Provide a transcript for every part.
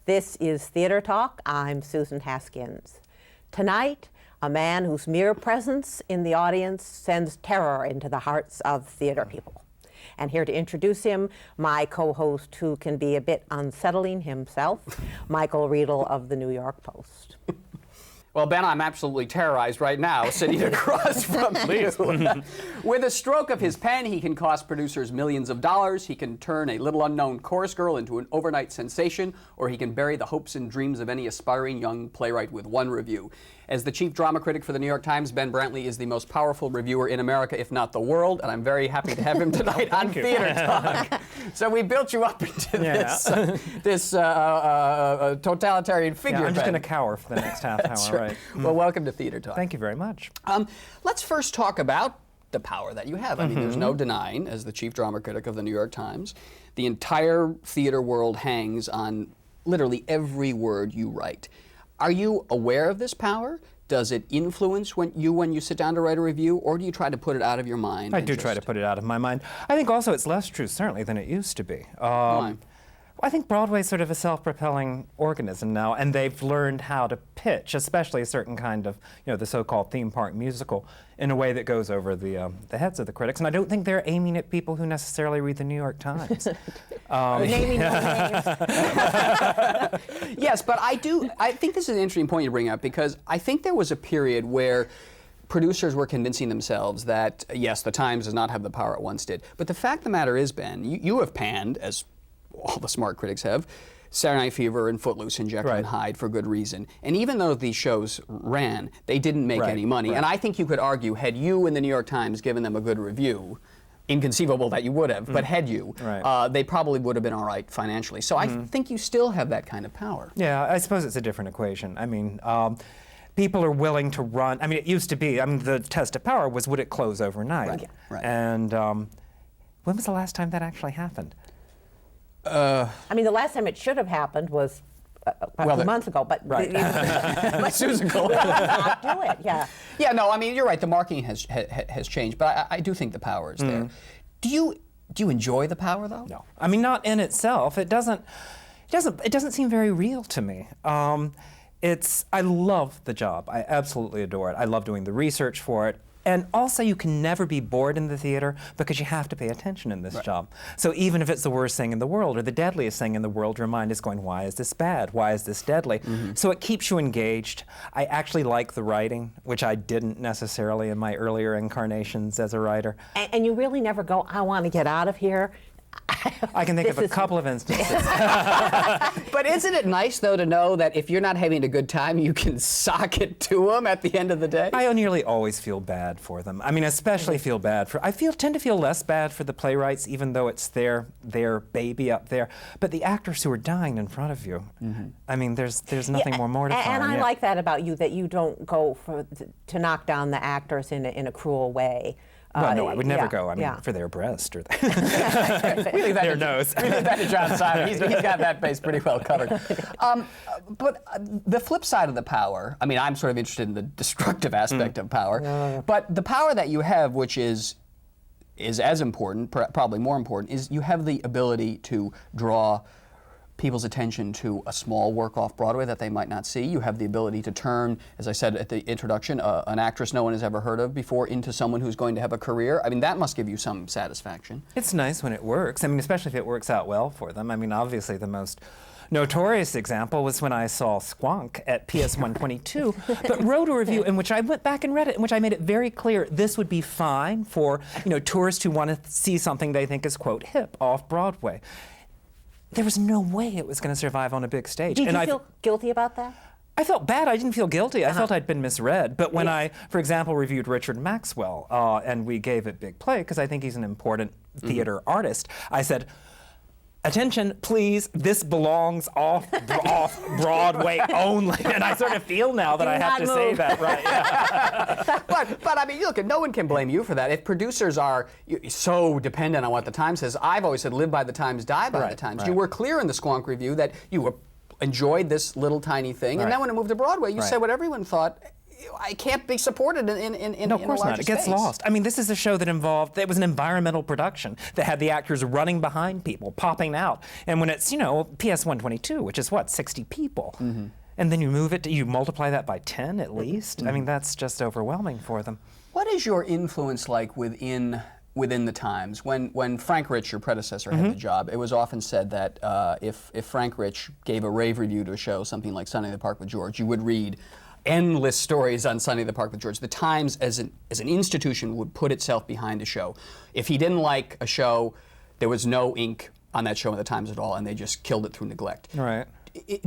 This is Theater Talk. I'm Susan Haskins. Tonight, a man whose mere presence in the audience sends terror into the hearts of theater people. And here to introduce him, my co-host who can be a bit unsettling himself, Michael Riedel of the New York Post. Well, Ben, I'm absolutely terrorized right now, sitting across from you. With a stroke of his pen, he can cost producers millions of dollars. He can turn a little unknown chorus girl into an overnight sensation, or he can bury the hopes and dreams of any aspiring young playwright with one review. As the chief drama critic for the New York Times, Ben Brantley is the most powerful reviewer in America, if not the world, and I'm very happy to have him tonight on Theater Talk. So we built you up into this totalitarian figure. Yeah, I'm just going to cower for the next half hour. Right. Well, welcome to Theater Talk. Thank you very much. Let's first talk about the power that you have. I mean, there's no denying, as the chief drama critic of the New York Times, the entire theater world hangs on literally every word you write. Are you aware of this power? Does it influence when you sit down to write a review, or do you try to put it out of your mind? I do try to put it out of my mind. I think also it's less true, certainly, than it used to be. Why? I think Broadway's sort of a self-propelling organism now, and they've learned how to pitch, especially a certain kind of, the so-called theme park musical, in a way that goes over the heads of the critics. And I don't think they're aiming at people who necessarily read the New York Times. Naming no names. Yes, but I think this is an interesting point you bring up, because I think there was a period where producers were convincing themselves that, yes, the Times does not have the power it once did. But the fact of the matter is, Ben, you have panned, as all the smart critics have, Saturday Night Fever and Footloose and Jekyll and Hyde for good reason. And even though these shows ran, they didn't make any money. And I think you could argue, had you in the New York Times given them a good review, inconceivable that you would have, but had you, they probably would have been all right financially. So I think you still have that kind of power. Yeah, I suppose it's a different equation. I mean, people are willing to run. I mean, it used to be, the test of power was, would it close overnight? And when was the last time that actually happened? I mean, the last time it should have happened was a few months ago, but Susan could not do it. Yeah. Yeah. No. I mean, you're right. The marketing has changed, but I do think the power is there. Do you enjoy the power though? No. I mean, not in itself. It doesn't seem very real to me. I love the job. I absolutely adore it. I love doing the research for it. And also, you can never be bored in the theater because you have to pay attention in this job. So even if it's the worst thing in the world or the deadliest thing in the world, your mind is going, why is this bad? Why is this deadly? So it keeps you engaged. I actually like the writing, which I didn't necessarily in my earlier incarnations as a writer. And you really never go, I want to get out of here. I can think of a couple of instances. But isn't it nice, though, to know that if you're not having a good time, you can sock it to them at the end of the day? I nearly always feel bad for them. I mean, especially feel bad for. Tend to feel less bad for the playwrights, even though it's their baby up there. But the actors who are dying in front of you, I mean, there's nothing more mortifying. And I like that about you, that you don't go to knock down the actors in a cruel way. Well, no, I would never go. I mean, for their breast or their nose. We leave that to John Simon. He's got that base pretty well covered. But the flip side of the power, I mean, I'm sort of interested in the destructive aspect of power. But the power that you have, which is as important, probably more important, is you have the ability to draw people's attention to a small work off Broadway that they might not see. You have the ability to turn, as I said at the introduction, an actress no one has ever heard of before into someone who's going to have a career. I mean, that must give you some satisfaction. It's nice when it works. I mean, especially if it works out well for them. I mean, obviously the most notorious example was when I saw Squonk at PS 122, but wrote a review in which I went back and read it, in which I made it very clear this would be fine for tourists who want to see something they think is, quote, hip off Broadway. There was no way it was going to survive on a big stage. Did you feel guilty about that? I felt bad. I didn't feel guilty. I felt I'd been misread. But when I, for example, reviewed Richard Maxwell, and we gave it big play, because I think he's an important theater artist, I said, attention, please, this belongs off Broadway only. And I sort of feel now that I have to say that, right? Yeah. But I mean, look, no one can blame you for that. If producers are so dependent on what the Times says, I've always said live by the Times, die by the Times. You were clear in the Squonk review that you enjoyed this little tiny thing, and then when it moved to Broadway, you said what everyone thought it can't be supported in No, of course a larger not. It gets space. lost. I mean, this is a show that it was an environmental production that had the actors running behind people, popping out. And when it's, PS 122, which is what, 60 people. And then you move it, you multiply that by 10 at least. I mean, that's just overwhelming for them. What is your influence like within the Times? When Frank Rich, your predecessor, had the job, it was often said that if Frank Rich gave a rave review to a show, something like Sunday in the Park with George, you would read endless stories on Sunday in the Park with George. The Times, as an institution, would put itself behind a show. If he didn't like a show, there was no ink on that show in the Times at all, and they just killed it through neglect. Right.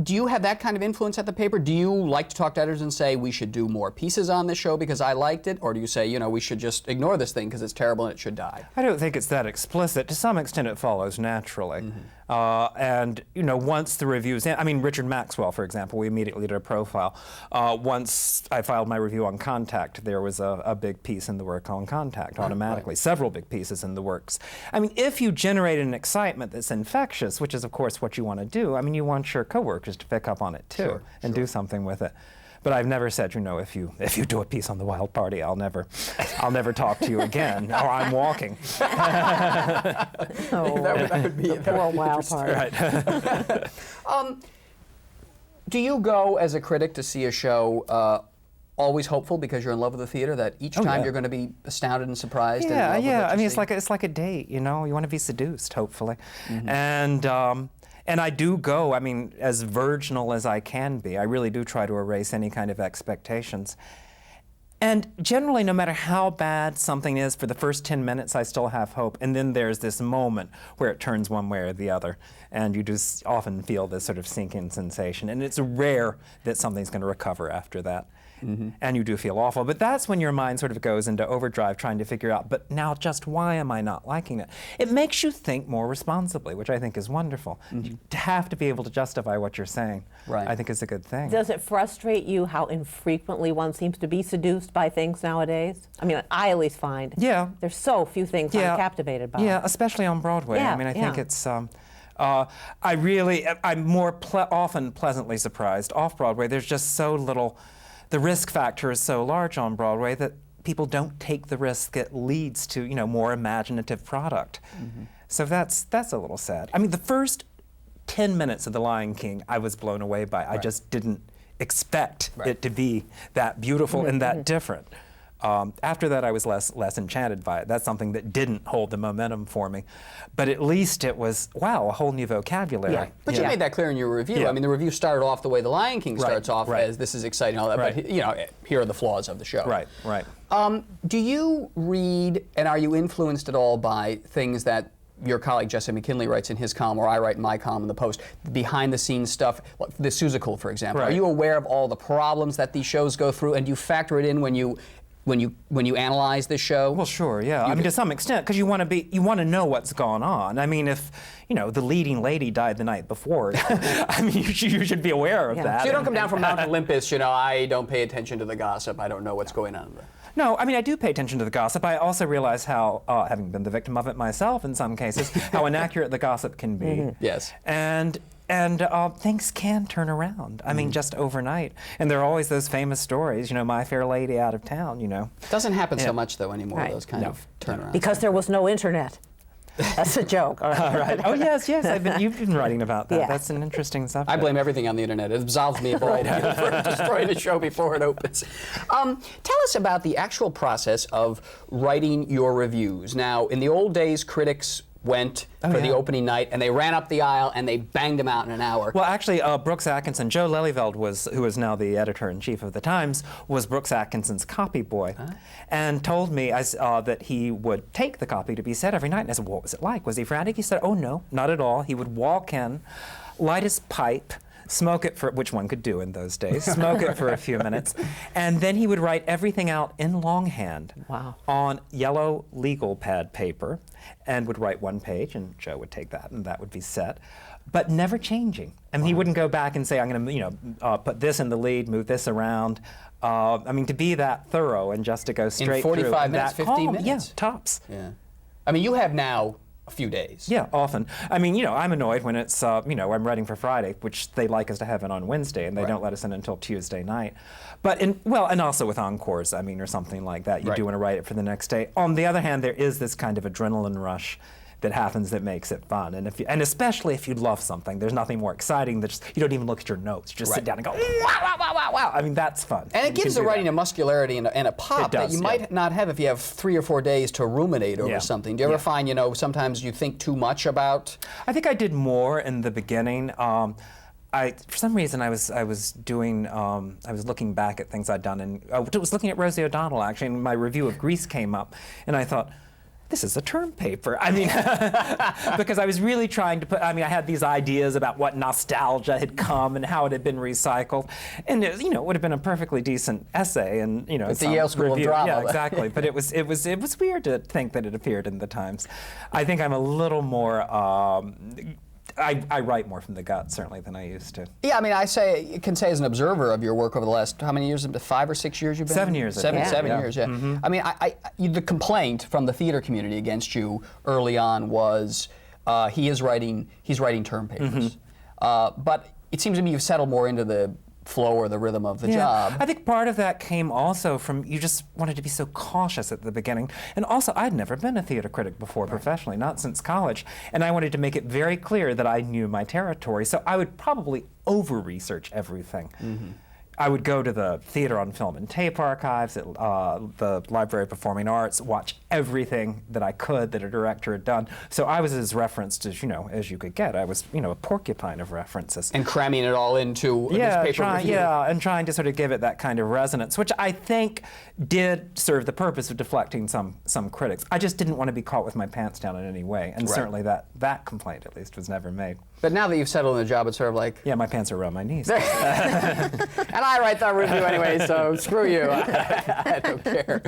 Do you have that kind of influence at the paper? Do you like to talk to editors and say, we should do more pieces on this show because I liked it? Or do you say, we should just ignore this thing because it's terrible and it should die? I don't think it's that explicit. To some extent, it follows naturally. And, once the review's in, I mean, Richard Maxwell, for example, we immediately did a profile. Once I filed my review on Contact, there was a big piece in the work on Contact automatically, Right. several big pieces in the works. I mean, if you generate an excitement that's infectious, which is, of course, what you want to do, I mean, you want your coworkers to pick up on it, too, and do something with it. But I've never said, if you do a piece on the Wild Party, I'll never talk to you again, or I'm walking. That would be Poor Wild Party. Right. Do you go as a critic to see a show always hopeful because you're in love with the theater, that each time you're going to be astounded and surprised? And in love with what I you mean, see? it's like a date, You want to be seduced, hopefully, and I do go, I mean, as virginal as I can be. I really do try to erase any kind of expectations. And generally, no matter how bad something is, for the first 10 minutes, I still have hope. And then there's this moment where it turns one way or the other. And you just often feel this sort of sinking sensation. And it's rare that something's going to recover after that. And you do feel awful. But that's when your mind sort of goes into overdrive trying to figure out, but now just why am I not liking it? It makes you think more responsibly, which I think is wonderful. To have to be able to justify what you're saying, I think is a good thing. Does it frustrate you how infrequently one seems to be seduced by things nowadays? I mean, I at least find there's so few things I'm captivated by. Yeah, especially on Broadway. I mean, I think it's... I'm more often pleasantly surprised. Off Broadway, there's just so little... The risk factor is so large on Broadway that people don't take the risk that leads to, more imaginative product. So that's a little sad. I mean, the first 10 minutes of The Lion King, I was blown away by. I just didn't expect it to be that beautiful and that different. After that, I was less enchanted by it. That's something that didn't hold the momentum for me. But at least it was, wow, a whole new vocabulary. Yeah. But you made that clear in your review. I mean, the review started off the way The Lion King starts off, as this is exciting, all that, but here are the flaws of the show. Right. Do you read, and are you influenced at all by things that your colleague Jesse McKinley writes in his column, or I write in my column in the Post, behind-the-scenes stuff, like the Seussical, for example? Are you aware of all the problems that these shows go through, and do you factor it in when you analyze this show? Well, sure, yeah. I mean, to some extent, because you want to know what's gone on. I mean, if the leading lady died the night before, I mean, you should be aware of that. So you don't come down from Mount Olympus, I don't pay attention to the gossip, I don't know what's going on. No, I mean, I do pay attention to the gossip. I also realize how, having been the victim of it myself in some cases, how inaccurate the gossip can be. Yes. And things can turn around. I mean, just overnight. And there are always those famous stories, My Fair Lady out of town, Doesn't happen so much, though, anymore, those kind of turnarounds. Because there was no internet. That's a joke. All right. Oh, yes. You've been writing about that. That's an interesting subject. I blame everything on the internet. It absolves me of all guilt for destroying the show before it opens. Tell us about the actual process of writing your reviews. Now, in the old days, critics went for the opening night, and they ran up the aisle, and they banged them out in an hour. Well, actually, Brooks Atkinson, Joe Lelyveld, who is now the editor-in-chief of the Times, was Brooks Atkinson's copy boy, and told me that he would take the copy to be said every night. And I said, what was it like? Was he frantic? He said, oh, no, not at all. He would walk in, light his pipe, smoke it which one could do in those days, smoke it for a few minutes, and then he would write everything out in longhand on yellow legal pad paper, and would write one page, and Joe would take that, and that would be set, but never changing. I mean, he wouldn't go back and say, I'm going to, put this in the lead, move this around. I mean, to be that thorough and just to go straight through. In 45 minutes, 50 minutes? Yeah, tops. Yeah. I mean, you have now a few days. Yeah, often. I mean, I'm annoyed when it's, I'm writing for Friday, which they like us to have it on Wednesday, and they don't let us in until Tuesday night. But, and also with encores, or something like that, you do want to write it for the next day. On the other hand, there is this kind of adrenaline rush that happens that makes it fun. And especially if you love something, there's nothing more exciting than just, you don't even look at your notes. You just sit down and go, wow, wow, wow, wow, wow. I mean, that's fun. And it gives the writing a muscularity and a pop does, that you might not have if you have 3 or 4 days to ruminate over something. Do you ever find, sometimes you think too much about? I think I did more in the beginning. For some reason, I was looking back at things I'd done, and I was looking at Rosie O'Donnell, actually, and my review of Grease came up, and I thought, this is a term paper. I mean, because I was really trying to I had these ideas about what nostalgia had come and how it had been recycled. And, it would have been a perfectly decent essay and, it's the Yale School review. of Drama. Yeah, exactly. But it was weird to think that it appeared in the Times. I think I'm a little more, I write more from the gut, certainly, than I used to. Yeah, I can say as an observer of your work over the last, how many years? 5 or 6 years you've been? 7 years. 7 yeah. years, yeah. Mm-hmm. The complaint from the theater community against you early on was he's writing term papers. Mm-hmm. But it seems to me you've settled more into the flow or the rhythm of the job. I think part of that came also from you just wanted to be so cautious at the beginning. And also, I'd never been a theater critic before professionally, not since college. And I wanted to make it very clear that I knew my territory. So I would probably over-research everything. Mm-hmm. I would go to the Theater on Film and Tape archives at the Library of Performing Arts, watch everything that I could that a director had done. So I was as referenced as you could get. I was, a porcupine of references. And cramming it all into this paper review. Yeah, and trying to sort of give it that kind of resonance, which I think did serve the purpose of deflecting some critics. I just didn't want to be caught with my pants down in any way, and certainly that complaint, at least, was never made. But now that you've settled in the job, it's sort of like... Yeah, my pants are around my knees. And I write that review anyway, so screw you. I don't care.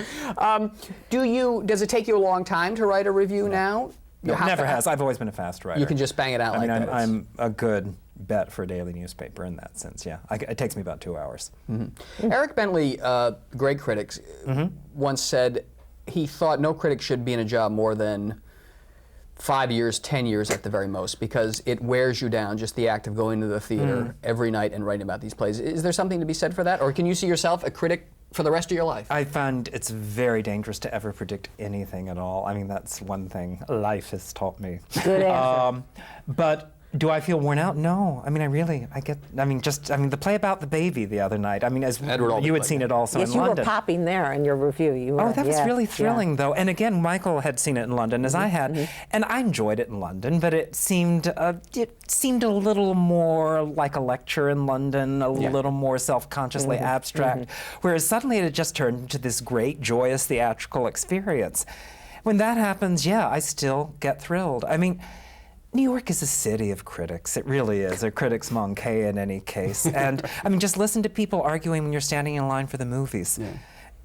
Does it take you a long time to write a review now? No, it never has. I've always been a fast writer. You can just bang it out that. I'm a good bet for a daily newspaper in that sense, yeah. It takes me about 2 hours. Mm-hmm. Eric Bentley, great critic, once said he thought no critic should be in a job more than 5 years, 10 years at the very most, because it wears you down, just the act of going to the theater every night and writing about these plays. Is there something to be said for that? Or can you see yourself a critic for the rest of your life? I found it's very dangerous to ever predict anything at all. That's one thing life has taught me. Good answer. But do I feel worn out? No. The play about the baby the other night. As you had seen it also in London. Yes, you were popping there in your review. That was really thrilling, though. And again, Michael had seen it in London, as I had, and I enjoyed it in London. But it seemed a little more like a lecture in London, a little more self-consciously abstract. Whereas suddenly it had just turned into this great, joyous theatrical experience. When that happens, I still get thrilled. New York is a city of critics. It really is. A critic's manqué in any case. And just listen to people arguing when you're standing in line for the movies. Yeah.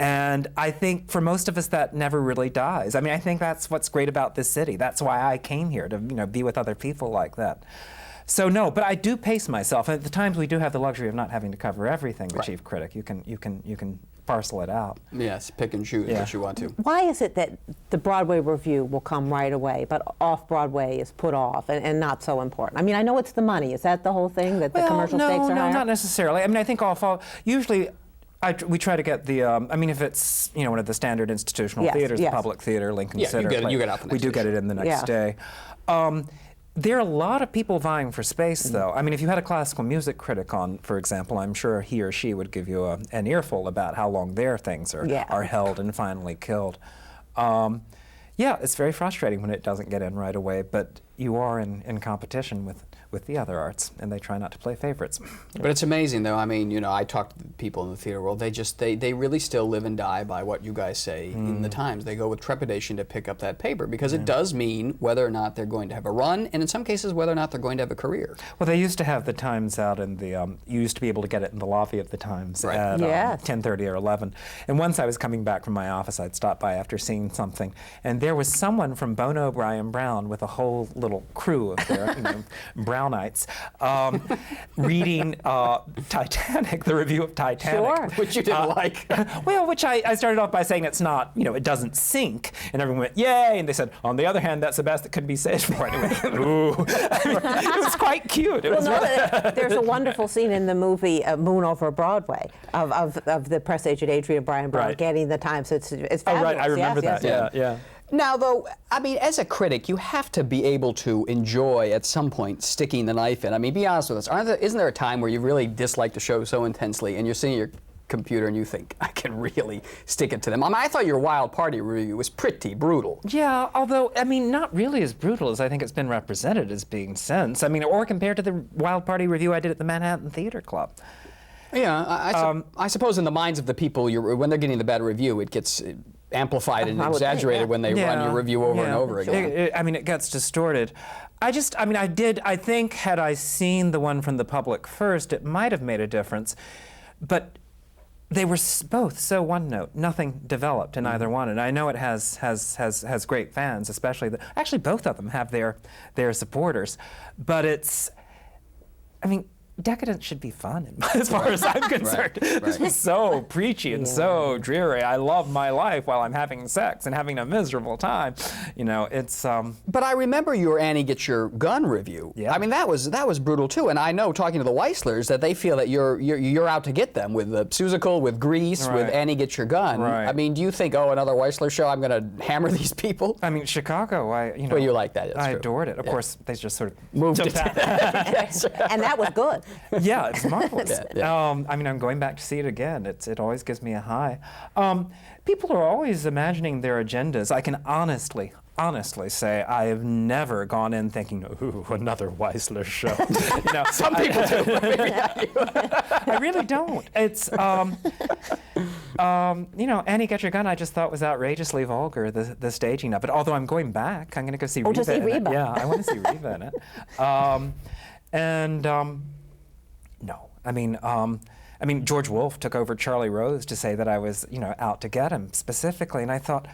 And I think for most of us that never really dies. I think that's what's great about this city. That's why I came here, to be with other people like that. So no, but I do pace myself. At the times we do have the luxury of not having to cover everything, the chief critic. You can parcel it out. Yes, pick and choose what you want to. Why is it that the Broadway review will come right away, but off-Broadway is put off and not so important? I know it's the money. Is that the whole thing, that the commercial stakes are higher? No, not necessarily. I think usually we try to get the, if it's, one of the standard institutional theaters, the Public Theater, Lincoln Center. You get out the next We do get it in the next day. There are a lot of people vying for space, though. If you had a classical music critic on, for example, I'm sure he or she would give you an earful about how long their things are held and finally killed. It's very frustrating when it doesn't get in right away, but you are in competition with the other arts, and they try not to play favorites. But it's amazing, though. I talk to people in the theater world. They really still live and die by what you guys say in the Times. They go with trepidation to pick up that paper, because it does mean whether or not they're going to have a run, and in some cases, whether or not they're going to have a career. Well, they used to have the Times out in the, you used to be able to get it in the lobby of the Times at 10:30 or 11. And once I was coming back from my office, I'd stop by after seeing something, and there was someone from Bono O'Brien Brown with a whole little little crew of their Brownites, reading Titanic, the review of Titanic. Sure. Which you didn't like. Well, which I started off by saying it's not, it doesn't sink, and everyone went, yay, and they said, on the other hand, that's the best it could be said for it. And I went, ooh. It was quite cute. There's a wonderful scene in the movie Moon Over Broadway of the press agent Adrian Bryan Brown getting the Times. It's fabulous. Oh, right, I remember that. Yes. Yeah. Now, though, I mean, as a critic, you have to be able to enjoy, at some point, sticking the knife in. I mean, be honest with us. Isn't there a time where you really dislike the show so intensely, and you're sitting at your computer and you think, I can really stick it to them? I mean, I thought your Wild Party review was pretty brutal. Yeah, although, I mean, not really as brutal as I think it's been represented as being since. I mean, or compared to the Wild Party review I did at the Manhattan Theater Club. Yeah, I suppose in the minds of the people, when they're getting the bad review, it gets amplified and exaggerated when they run your review over and over again. I mean, it gets distorted. I think had I seen the one from the public first, it might have made a difference. But they were both so one note. Nothing developed in either one. And I know it has great fans, especially actually both of them have their supporters. But Decadence should be fun, as far as I'm concerned. This was so preachy and so dreary. I love my life while I'm having sex and having a miserable time. It's. But I remember your Annie Gets Your Gun review. Yeah. I mean, that was brutal too. And I know, talking to the Weislers, that they feel that you're out to get them with the Seussical, with Grease, with Annie Gets Your Gun. Right. I mean, do you think, another Weisler show, I'm going to hammer these people? I mean, Chicago. Well, you like that. I adored it. Of course, they just sort of moved it. And that was good. Yeah, it's marvelous. Yeah. I'm going back to see it again. It always gives me a high. People are always imagining their agendas. I can honestly say I have never gone in thinking, ooh, another Weisler show. Some people do, but maybe not you. I really don't. It's, Annie Get Your Gun, I just thought was outrageously vulgar, the staging of it. Although I'm going back. I'm going to go see Reba. To see Reba. Yeah, I want to see Reba in it. No. I mean, George Wolfe took over Charlie Rose to say that I was, out to get him specifically, and I thought,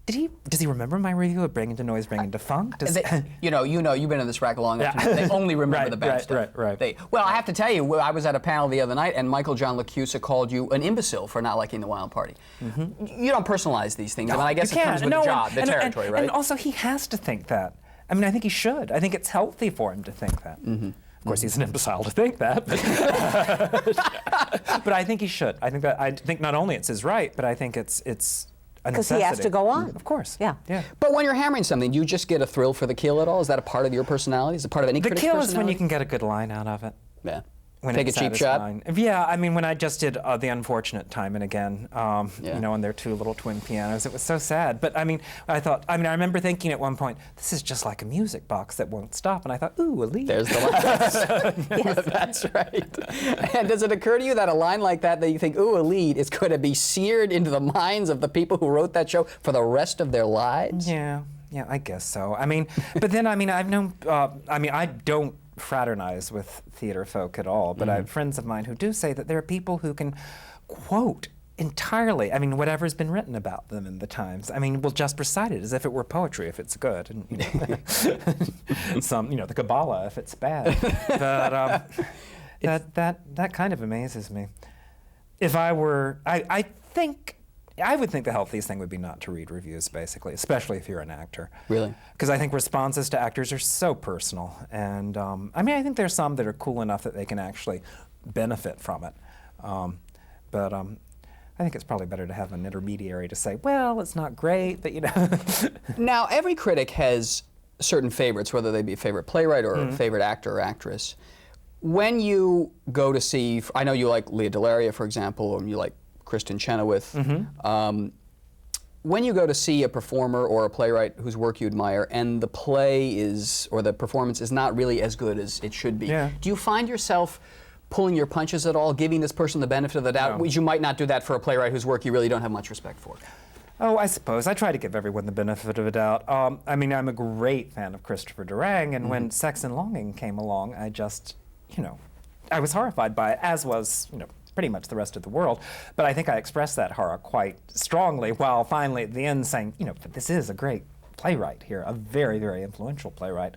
does he remember my review of Bringing to Noise, Bringing to Funk? You've been in this rack long enough to know they only remember the bad stuff. Right. Well, I have to tell you, I was at a panel the other night, and Michael John LaCusa called you an imbecile for not liking the Wild Party. You don't personalize these things. No, I guess it comes with the job, the territory, right? And also, he has to think that. I mean, I think he should. I think it's healthy for him to think that. Of course, he's an imbecile to think that, but I think he should. I think not only it's his right, but I think it's a necessity. Because he has to go on. Of course. Yeah. But when you're hammering something, do you just get a thrill for the kill at all? Is that a part of your personality? Is it part of any critic's personality? The personality? kill is when you can get a good line out of it. Yeah. When Take a it's cheap shot? satisfying. Yeah, I mean, when I just did The Unfortunate Time and Again, and their two little twin pianos, it was so sad. But I remember thinking at one point, this is just like a music box that won't stop. And I thought, ooh, a lead. There's the line. Yes. That's right. And does it occur to you that a line like that you think, ooh, a lead, is going to be seared into the minds of the people who wrote that show for the rest of their lives? Yeah, I guess so. But then, I've known, I don't fraternize with theater folk at all, but I have friends of mine who do say that there are people who can quote entirely, whatever's been written about them in the Times. Will just recite it as if it were poetry if it's good, and the Kabbalah if it's bad. But that kind of amazes me. If I were, I would think the healthiest thing would be not to read reviews, basically, especially if you're an actor. Really? Because I think responses to actors are so personal. And I think there's some that are cool enough that they can actually benefit from it. But I think it's probably better to have an intermediary to say, well, it's not great, but Now, every critic has certain favorites, whether they be a favorite playwright or a favorite actor or actress. When you go to see, I know you like Leah Delaria, for example, or you like Kristen Chenoweth. When you go to see a performer or a playwright whose work you admire, and the play or the performance is not really as good as it should be, do you find yourself pulling your punches at all, giving this person the benefit of the doubt? No. You might not do that for a playwright whose work you really don't have much respect for. Oh, I suppose. I try to give everyone the benefit of a doubt. I'm a great fan of Christopher Durang, and when Sex and Longing came along, I just, I was horrified by it, as was, pretty much the rest of the world. But I think I expressed that horror quite strongly, while finally at the end saying, but this is a great playwright here, a very, very influential playwright.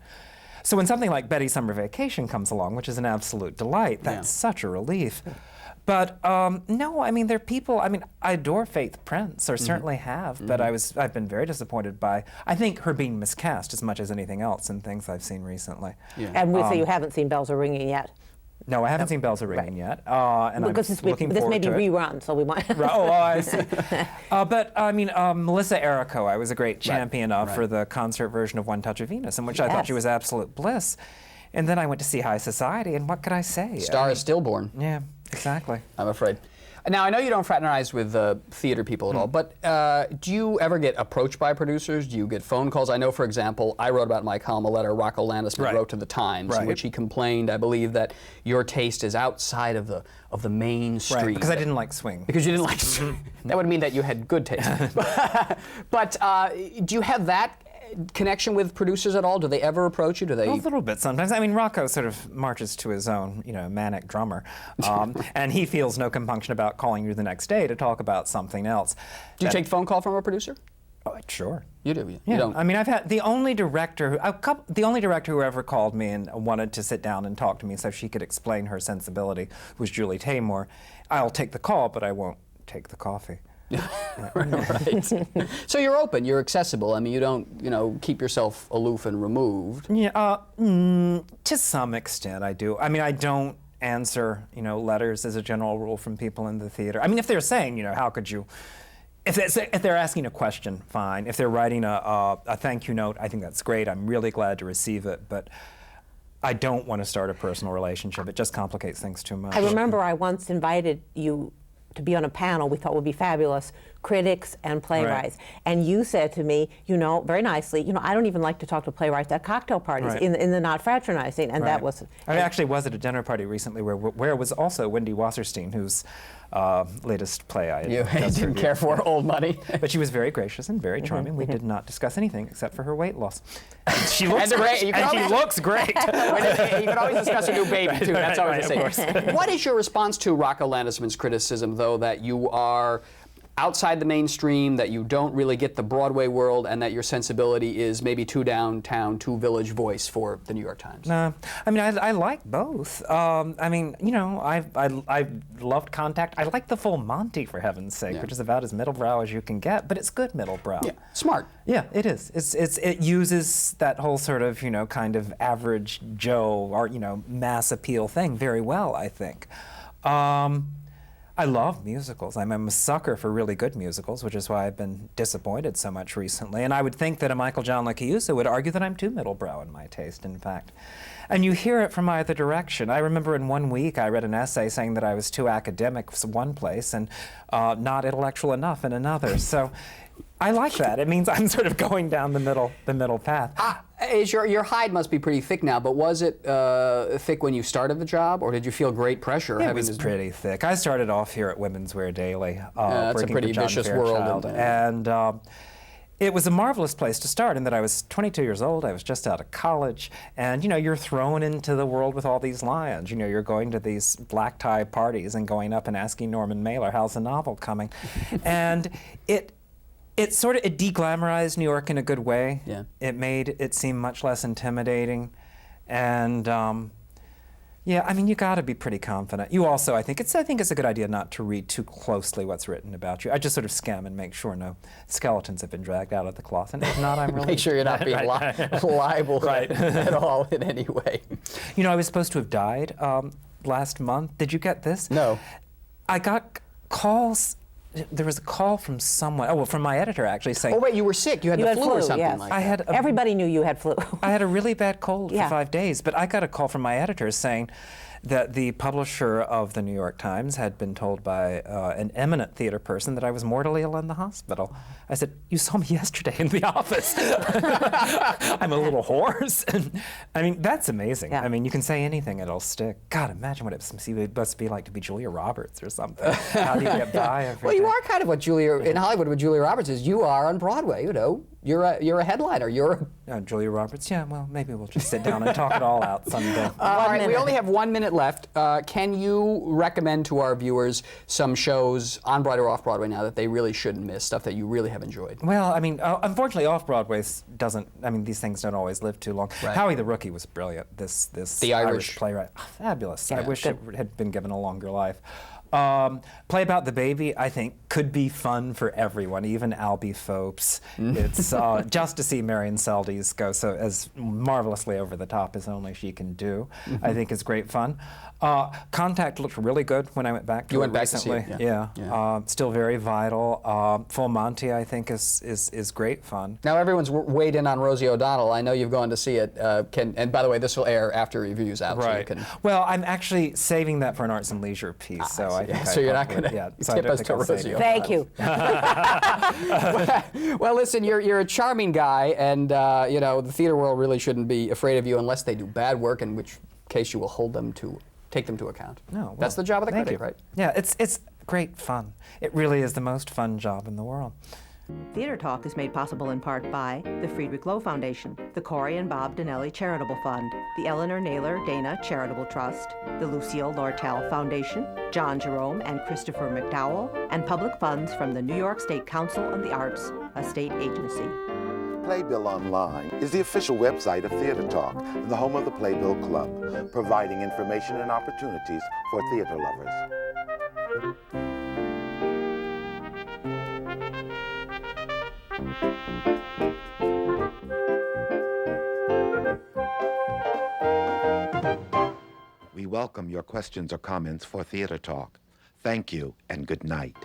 So when something like Betty's Summer Vacation comes along, which is an absolute delight, that's such a relief. But no, I mean, there are people, I mean, I adore Faith Prince, or certainly have, but I've been very disappointed by, I think, her being miscast as much as anything else in things I've seen recently. Yeah. And we say you haven't seen Bells Are Ringing yet. No, I haven't seen Bells Are Ringing yet, and because I'm looking forward this may to be it. rerun, so we might. Oh, I see. But I mean, Melissa Erico, I was a great champion of for the concert version of One Touch of Venus, in which I thought she was absolute bliss. And then I went to see High Society, and what could I say? Star is stillborn. Yeah, exactly. I'm afraid. Now, I know you don't fraternize with theater people at all, but do you ever get approached by producers? Do you get phone calls? I know, for example, I wrote about my column a letter Rocco Landisman wrote to the Times, in which he complained, I believe, that your taste is outside of the mainstream. Right, because I didn't like swing. Because you didn't like swing. That would mean that you had good taste. But do you have that connection with producers at all? Do they ever approach you? Do they? A little bit sometimes. I mean, Rocco sort of marches to his own, manic drummer, and he feels no compunction about calling you the next day to talk about something else. Do you take a phone call from a producer? Oh, sure. You do. You Yeah. don't. I mean, I've had the only director who ever called me and wanted to sit down and talk to me so she could explain her sensibility was Julie Taymor. I'll take the call, but I won't take the coffee. Right. So you're open, you're accessible. I mean, you don't, keep yourself aloof and removed. Yeah, to some extent I do. I mean, I don't answer, letters as a general rule from people in the theater. I mean, if they're saying, how could you, if they're asking a question, fine. If they're writing a thank you note, I think that's great. I'm really glad to receive it, but I don't want to start a personal relationship. It just complicates things too much. I remember I once invited you to be on a panel we thought would be fabulous, critics and playwrights. Right. And you said to me, very nicely, I don't even like to talk to playwrights at cocktail parties in the not fraternizing, and that was. I actually was at a dinner party recently where was also Wendy Wasserstein, whose latest play I didn't care for Old Money. But she was very gracious and very charming. We did not discuss anything except for her weight loss. She looks great. You can always discuss a new baby, too. That's always the same. What is your response to Rocco Landisman's criticism, though, that you are outside the mainstream, that you don't really get the Broadway world, and that your sensibility is maybe too downtown, too village voice for the New York Times? No, I mean, I like both. I mean, I loved Contact. I like The Full Monty, for heaven's sake, which is about as middlebrow as you can get, but it's good middlebrow. Yeah, smart. Yeah, it is. It uses that whole sort of, kind of average Joe or, mass appeal thing very well, I think. I love musicals. I'm a sucker for really good musicals, which is why I've been disappointed so much recently. And I would think that a Michael John Licciusa would argue that I'm too middlebrow in my taste, in fact. And you hear it from either direction. I remember in one week I read an essay saying that I was too academic in one place and not intellectual enough in another. So I like that. It means I'm sort of going down the middle path. Your hide must be pretty thick now, but was it thick when you started the job, or did you feel great pressure? It was pretty thick. I started off here at Women's Wear Daily, that's a pretty vicious world. And it was a marvelous place to start in that I was 22 years old, I was just out of college, and you're thrown into the world with all these lions. You're going to these black tie parties and going up and asking Norman Mailer, how's the novel coming? And it de-glamorized New York in a good way. Yeah. It made it seem much less intimidating. And yeah, I mean, you got to be pretty confident. You also, I think it's a good idea not to read too closely what's written about you. I just sort of skim and make sure no skeletons have been dragged out of the closet. And if not, I'm really... Make sure you're not being liable at all in any way. I was supposed to have died last month. Did you get this? No. I got calls... There was a call from someone, from my editor actually saying... Oh, wait, you were sick. You had the flu or something like that. Everybody knew you had flu. I had a really bad cold for 5 days, but I got a call from my editor saying that the publisher of the New York Times had been told by an eminent theater person that I was mortally ill in the hospital. I said, you saw me yesterday in the office. I'm a little hoarse. I mean, that's amazing. Yeah. I mean, you can say anything, it'll stick. God, imagine what it must be like to be Julia Roberts or something. How do you get by every day? Well, you are kind of what in Hollywood, what Julia Roberts is. You are on Broadway, You're a headliner. You're Julia Roberts, yeah, well, maybe we'll just sit down and talk it all out someday. all right, we only have 1 minute left. Can you recommend to our viewers some shows on Broadway or off Broadway now that they really shouldn't miss, stuff that you really have enjoyed? Well, I mean, unfortunately, off-Broadway doesn't, I mean, these things don't always live too long. Right. Howie the Rookie was brilliant, this The Irish Irish. playwright. Oh, fabulous. I Yeah, wish good. it had been given a longer life. Play About the Baby, I think, could be fun for everyone, even Albie Phopes. It's just to see Marion Seldes go so as marvelously over the top as only she can do, I think is great fun. Contact looked really good when I went back to You it went back to see recently. it, Yeah. yeah. Still very vital. Full Monty, I think, is great fun. Now everyone's weighed in on Rosie O'Donnell. I know you've gone to see it. And by the way, this will air after review's out. So you Right. can, Well, I'm actually saving that for an arts and leisure piece, so I think so I you're not probably- going yeah, to so I tip don't us think to I'll say Rosie it. O'Donnell. Thank you. Well, listen, you're a charming guy, and you know the theater world really shouldn't be afraid of you unless they do bad work, in which case you will take them to account. No, well, that's the job of the thank critic, you. right? Yeah, it's great fun. It really is the most fun job in the world. Theater Talk is made possible in part by the Friedrich Loew Foundation, the Corey and Bob Donnelly Charitable Fund, the Eleanor Naylor Dana Charitable Trust, the Lucille Lortel Foundation, John Jerome and Christopher McDowell, and public funds from the New York State Council on the Arts, a state agency. Playbill Online is the official website of Theater Talk and the home of the Playbill Club, providing information and opportunities for theater lovers. We welcome your questions or comments for Theater Talk. Thank you and good night.